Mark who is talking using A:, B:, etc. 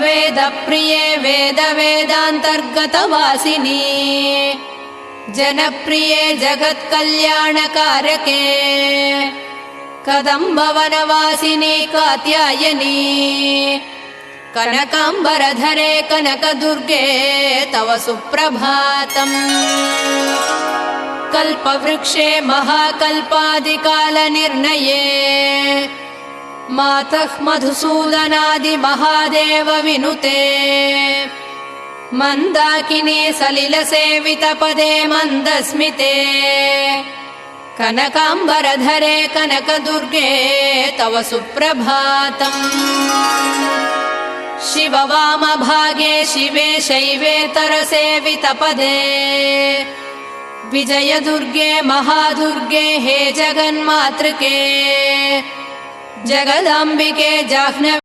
A: वेदप्रिये वेदान्तर्गतवासिनी जनप्रिये जगत्कल्याणकारके कदम्बवनवासिनी कात्यायनी कनकाम्बरधरे कनकदुर्गे तव सुप्रभातम्। कल्पवृक्षे महाकल्पादिकालनिर्णये मातः मधुसूदनादिमहादेव विनुते मन्दाकिनी सलिलसेवितपदे मन्दस्मिते कनकाम्बरधरे कनकदुर्गे तव सुप्रभातम्। शिववामभागे शिवे शैवेतरसेवितपदे विजयदुर्गे महादुर्गे हे जगन्मातृके जगदाम्बिके जाह्नवी